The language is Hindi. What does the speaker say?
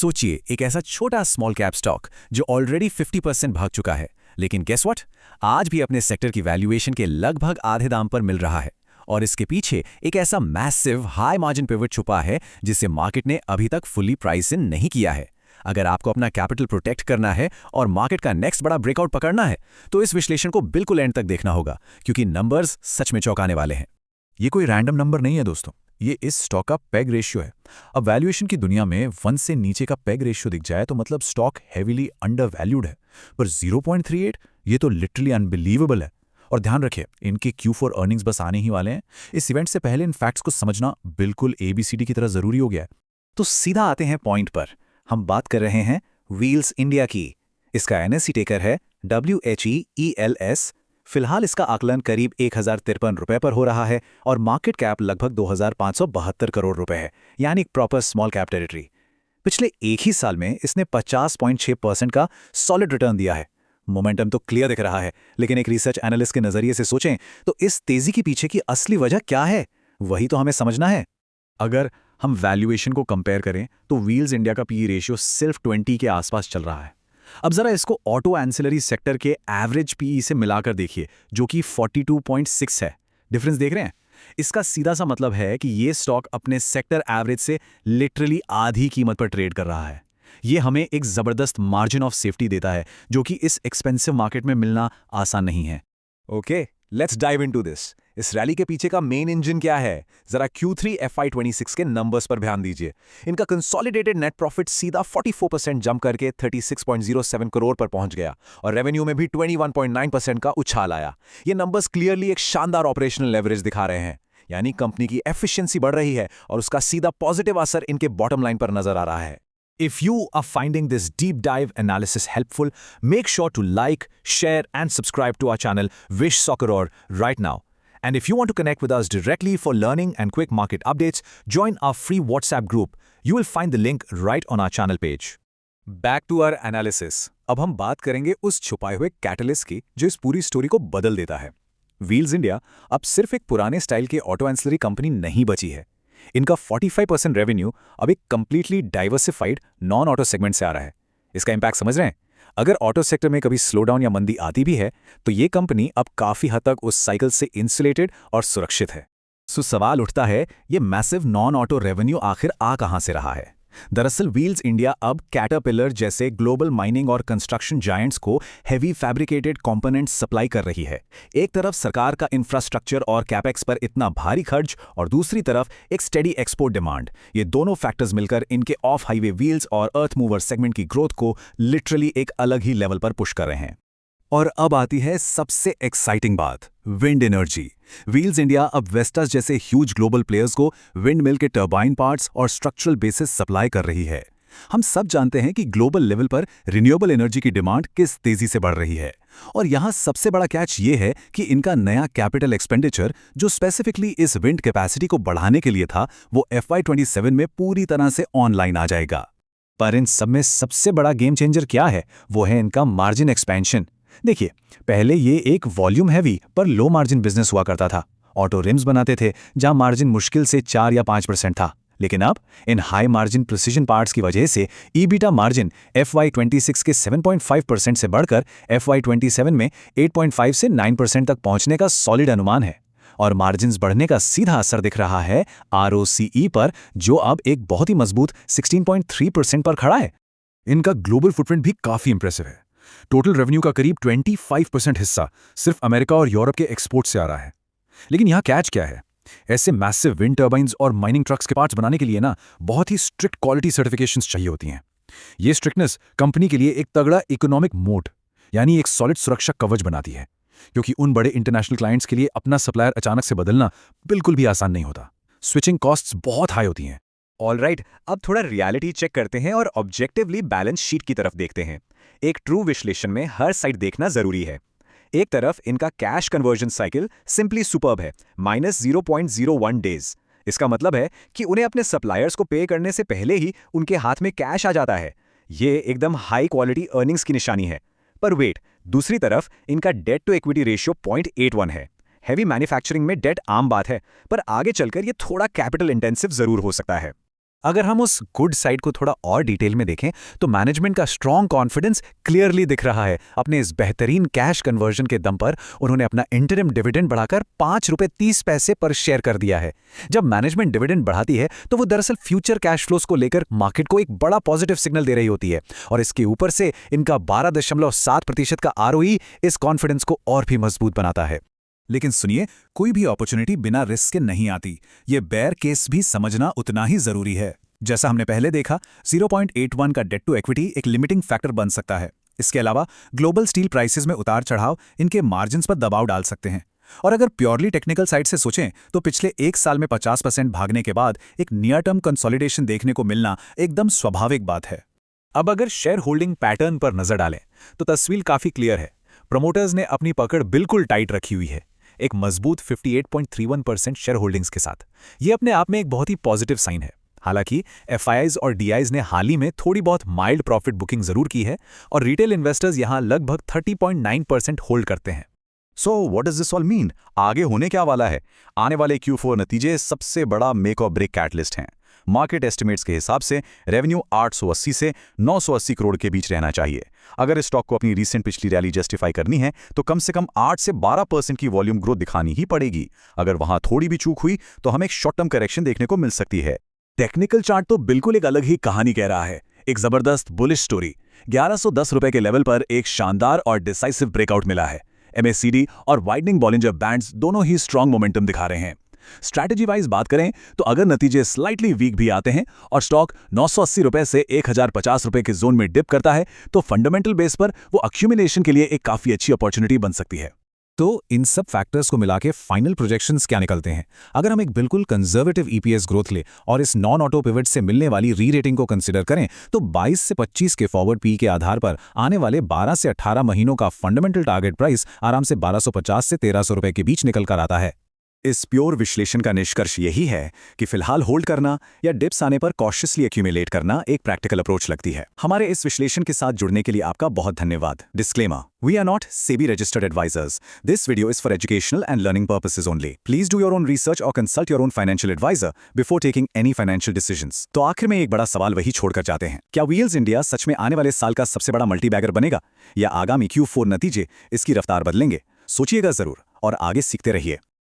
सोचिए, एक ऐसा छोटा स्मॉल कैप स्टॉक जो ऑलरेडी 50% भाग चुका है, लेकिन गेस व्हाट, आज भी अपने सेक्टर की वैल्यूएशन के लगभग आधे दाम पर मिल रहा है। और इसके पीछे एक ऐसा मैसिव हाई मार्जिन पिवट छुपा है जिसे मार्केट ने अभी तक फुली प्राइस इन नहीं किया है। अगर आपको अपना कैपिटल प्रोटेक्ट करना है और मार्केट का नेक्स्ट बड़ा ब्रेकआउट पकड़ना है, तो इस विश्लेषण को बिल्कुल एंड तक देखना होगा, क्योंकि नंबर्स सच में चौंकाने वाले हैं। ये कोई रैंडम नंबर नहीं है दोस्तों, ये इस स्टॉक का पेग रेशियो है। अब वैल्यूएशन की दुनिया में 1 से नीचे का पेग रेशियो दिख जाए तो मतलब स्टॉक हेवीली अंडर वैल्यूड है, पर 0.38 ये तो लिटरली अनबिलीवेबल है। और ध्यान रखिए, इनके Q4 अर्निंग्स बस आने ही वाले हैं। इस इवेंट से पहले इन फैक्ट्स को समझना बिल्कुल ABCD की तरह जरूरी हो गया है। तो सीधा आते हैं पॉइंट पर। हम बात कर रहे हैं व्हील्स इंडिया की। इसका NSE टेकर है WHEELS। फिलहाल इसका आकलन करीब 1053 रुपए पर हो रहा है और मार्केट कैप लगभग 2572 करोड़ रुपए है, यानी एक प्रॉपर स्मॉल कैप टेरिटरी। पिछले एक ही साल में इसने 50.6% का सॉलिड रिटर्न दिया है। मोमेंटम तो क्लियर दिख रहा है, लेकिन एक रिसर्च एनालिस्ट के नजरिए से सोचें तो इस तेजी के पीछे की असली वजह क्या है, वही तो हमें समझना है। अगर हम वैल्यूएशन को कंपेयर करें तो व्हील्स इंडिया का PE रेशियो सिर्फ 20 के आसपास चल रहा है। अब जरा इसको ऑटो एंसिलरी सेक्टर के एवरेज PE से मिलाकर देखिए, जो कि 42.6 है। डिफरेंस देख रहे हैं? इसका सीधा सा मतलब है कि ये स्टॉक अपने सेक्टर एवरेज से लिटरली आधी कीमत पर ट्रेड कर रहा है। ये हमें एक जबरदस्त मार्जिन ऑफ सेफ्टी देता है, जो कि इस एक्सपेंसिव मार्केट में मिलना आसान नहीं है। Okay, let's dive into this. इस रैली के पीछे का मेन इंजन क्या है? जरा Q3 FY26 के नंबर्स पर ध्यान दीजिए। इनका कंसोलिडेटेड नेट प्रॉफिट सीधा 44% जंप करके 36.07 करोड़ पर पहुंच गया और रेवेन्यू में भी 21.9% का उछाल आया। ये नंबर्स क्लियरली एक शानदार ऑपरेशनल लेवरेज दिखा रहे हैं, यानी कंपनी की एफिशिएंसी बढ़ रही है और उसका सीधा पॉजिटिव असर इनके बॉटम लाइन पर नजर आ रहा है। If you are finding this deep dive analysis helpful, make sure to like, share, and subscribe to our channel Wish Socceror right now. And if you want to connect with us directly for learning and quick market updates, join our free WhatsApp group. You will find the link right on our channel page. Back to our analysis. अब हम बात करेंगे उस छुपाए हुए कैटलिस्ट की जो इस पूरी स्टोरी को बदल देता है। व्हील्स इंडिया अब सिर्फ एक पुराने स्टाइल के ऑटो एंसिलरी कंपनी नहीं बची है। इनका 45% रेवेन्यू अब एक completely diversified non auto segment से आ रहा है। इसका इंपैक्ट समझ रहे हैं? अगर ऑटो सेक्टर में कभी स्लोडाउन या मंदी आती भी है, तो ये कंपनी अब काफी हद तक उस साइकिल से इंसुलेटेड और सुरक्षित है। सो सवाल उठता है, ये मैसिव नॉन ऑटो रेवेन्यू आखिर आ कहां से रहा है? दरअसल व्हील्स इंडिया अब कैटरपिलर जैसे ग्लोबल माइनिंग और कंस्ट्रक्शन जायंट्स को हेवी फैब्रिकेटेड कंपोनेंट्स सप्लाई कर रही है। एक तरफ सरकार का इंफ्रास्ट्रक्चर और कैपेक्स पर इतना भारी खर्च और दूसरी तरफ एक स्टेडी एक्सपोर्ट डिमांड, ये दोनों फैक्टर्स मिलकर इनके ऑफ हाईवे व्हील्स और अर्थ मूवर सेगमेंट की ग्रोथ को लिटरली एक अलग ही लेवल पर पुश कर रहे हैं। और अब आती है सबसे एक्साइटिंग बात, विंड एनर्जी। व्हील्स इंडिया अब वेस्टस जैसे ह्यूज ग्लोबल प्लेयर्स को विंड मिल के टर्बाइन पार्ट्स और स्ट्रक्चरल बेसिस सप्लाई कर रही है। हम सब जानते हैं कि ग्लोबल लेवल पर रिन्यूएबल एनर्जी की डिमांड किस तेजी से बढ़ रही है, और यहाँ सबसे बड़ा कैच ये है कि इनका नया कैपिटल एक्सपेंडिचर जो स्पेसिफिकली इस विंड कैपेसिटी को बढ़ाने के लिए था, वो FY27 में पूरी तरह से ऑनलाइन आ जाएगा। पर इन सब में सबसे बड़ा गेम चेंजर क्या है? वो है इनका मार्जिन एक्सपेंशन। देखिए, पहले ये एक वॉल्यूम हैवी पर लो मार्जिन बिजनेस हुआ करता था। ऑटो रिम्स बनाते थे जहां मार्जिन मुश्किल से 4 या 5% था, लेकिन अब इन हाई मार्जिन प्रिसिजन पार्ट्स की वजह से EBITDA मार्जिन FY26 के 7.5% से बढ़कर FY27 में 8.5 से 9% तक पहुंचने का सॉलिड अनुमान है। और मार्जिन्स बढ़ने का सीधा असर दिख रहा है ROCE पर, जो अब एक बहुत ही मजबूत 16.3% पर खड़ा है। इनका ग्लोबल फुटप्रिंट भी काफी इंप्रेसिव है। टोटल रेवेन्यू का करीब 25% हिस्सा सिर्फ अमेरिका और यूरोप के एक्सपोर्ट से आ रहा है। लेकिन यहाँ कैच क्या है? ऐसे मैसिव विंड टर्बाइन्स और माइनिंग ट्रक्स के पार्ट्स बनाने के लिए ना बहुत ही स्ट्रिक्ट क्वालिटी सर्टिफिकेशंस चाहिए होती हैं। ये स्ट्रिक्टनेस कंपनी के लिए एक तगड़ा इकोनॉमिक मोट, यानी एक सॉलिड सुरक्षा कवच बनाती है, क्योंकि उन बड़े इंटरनेशनल क्लाइंट्स के लिए अपना सप्लायर अचानक से बदलना बिल्कुल भी आसान नहीं होता। स्विचिंग कॉस्ट्स बहुत हाई होती हैं। ऑलराइट, अब थोड़ा रियलिटी चेक करते हैं और ऑब्जेक्टिवली बैलेंस शीट की तरफ देखते हैं। एक ट्रू विश्लेषण में हर साइड देखना जरूरी है। एक तरफ इनका cash conversion cycle simply superb है, -0.01 डेज। इसका मतलब है कि उन्हें अपने सप्लायर्स को पे करने से पहले ही उनके हाथ में कैश आ जाता है। ये एकदम हाई क्वालिटी अर्निंग्स की निशानी है। पर वेट, दूसरी तरफ इनका डेट टू इक्विटी रेशियो 0.81 है। हैवी मैन्युफैक्चरिंग में डेट आम बात है, पर आगे चलकर ये थोड़ा कैपिटल इंटेंसिव जरूर हो सकता है। अगर हम उस गुड साइड को थोड़ा और डिटेल में देखें तो मैनेजमेंट का स्ट्रॉन्ग कॉन्फिडेंस क्लियरली दिख रहा है। अपने इस बेहतरीन कैश कन्वर्जन के दम पर उन्होंने अपना इंटरिम डिविडेंड बढ़ाकर ₹5.30 पर शेयर कर दिया है। जब मैनेजमेंट डिविडेंड बढ़ाती है तो वो दरअसल फ्यूचर कैश फ्लोज को लेकर मार्केट को एक बड़ा पॉजिटिव सिग्नल दे रही होती है, और इसके ऊपर से इनका 12.7% का ROE इस कॉन्फिडेंस को और भी मजबूत बनाता है। लेकिन सुनिए, कोई भी अपॉर्चुनिटी बिना रिस्क के नहीं आती। ये बेयर केस भी समझना उतना ही जरूरी है। जैसा हमने पहले देखा, 0.81 का डेट टू इक्विटी एक लिमिटिंग फैक्टर बन सकता है। इसके अलावा ग्लोबल स्टील प्राइसेस में उतार चढ़ाव इनके मार्जिन्स पर दबाव डाल सकते हैं। और अगर प्योरली टेक्निकल साइड से सोचें तो पिछले 1 साल में 50% भागने के बाद एक नियर टर्म कंसोलिडेशन देखने को मिलना एकदम स्वाभाविक बात है। अब अगर शेयर होल्डिंग पैटर्न पर नजर डालें तो तस्वीर काफी क्लियर है। प्रमोटर्स ने अपनी पकड़ बिल्कुल टाइट रखी हुई है, एक मजबूत 58.31% शेयर होल्डिंग्स के साथ। ये अपने आप में एक बहुत ही पॉजिटिव साइन है। हालांकि FIIs और DIs ने हाल ही में थोड़ी बहुत माइल्ड प्रॉफिट बुकिंग जरूर की है, और रिटेल इन्वेस्टर्स यहां लगभग 30.9% होल्ड करते हैं। So what does this all mean? आगे होने क्या वाला है? आने वाले Q4 नतीजे सबसे बड़ा मेक और ब्रेक कैटलिस्ट हैं। मार्केट एस्टिमेट्स के हिसाब से रेवेन्यू 880 से 980 करोड़ के बीच रहना चाहिए। अगर इस स्टॉक को अपनी रीसेंट पिछली रैली जस्टिफाई करनी है तो कम से कम 8 से 12% की वॉल्यूम ग्रोथ दिखानी ही पड़ेगी। अगर वहां थोड़ी भी चूक हुई तो हमें एक शॉर्ट टर्म करेक्शन देखने को मिल सकती है। टेक्निकल चार्ट तो बिल्कुल एक अलग ही कहानी कह रहा है। एक जबरदस्त बुलिश स्टोरी। 1110 रुपए के लेवल पर एक शानदार और डिसाइसिव ब्रेकआउट मिला है। MACD और वाइडनिंग बॉलिंजर बैंड्स दोनों ही स्ट्रांग मोमेंटम दिखा रहे हैं। स्ट्रैटेजी वाइज बात करें तो अगर नतीजे स्लाइटली वीक भी आते हैं और स्टॉक 980 रुपए से 1050 रुपए के जोन में डिप करता है तो फंडामेंटल बेस पर वो अक्यूमुलेशन के लिए एक काफी अच्छी अपॉर्चुनिटी बन सकती है। तो इन सब फैक्टर्स को मिला के फाइनल प्रोजेक्शंस क्या निकलते हैं? अगर हम एक बिल्कुल कंजर्वेटिव EPS ग्रोथ ले और इस नॉन ऑटो पिवट से मिलने वाली री रेटिंग को कंसिडर करें तो 22 से 25 के फॉरवर्ड पी के आधार पर आने वाले 12 से 18 महीनों का फंडामेंटल टारगेट प्राइस आराम से 1250 से 1300 रुपए के बीच निकल कर आता है। इस प्योर विश्लेषण का निष्कर्ष यही है कि फिलहाल होल्ड करना या डिप्स आने पर कॉशियसली एक्यूमुलेट करना एक प्रैक्टिकल अप्रोच लगती है। हमारे इस विश्लेषण के साथ जुड़ने के लिए आपका बहुत धन्यवाद। Disclaimer: We are not SEBI registered advisors. This video is for educational and learning purposes only. Please do your own research or consult your own financial advisor before taking any financial decisions. तो आखिर में एक बड़ा सवाल वही छोड़कर जाते हैं, क्या व्हील्स इंडिया सच में आने वाले साल का सबसे बड़ा मल्टीबैगर बनेगा, या आगामी Q4 नतीजे इसकी रफ्तार बदलेंगे? सोचिएगा जरूर और आगे सीखते रहिए।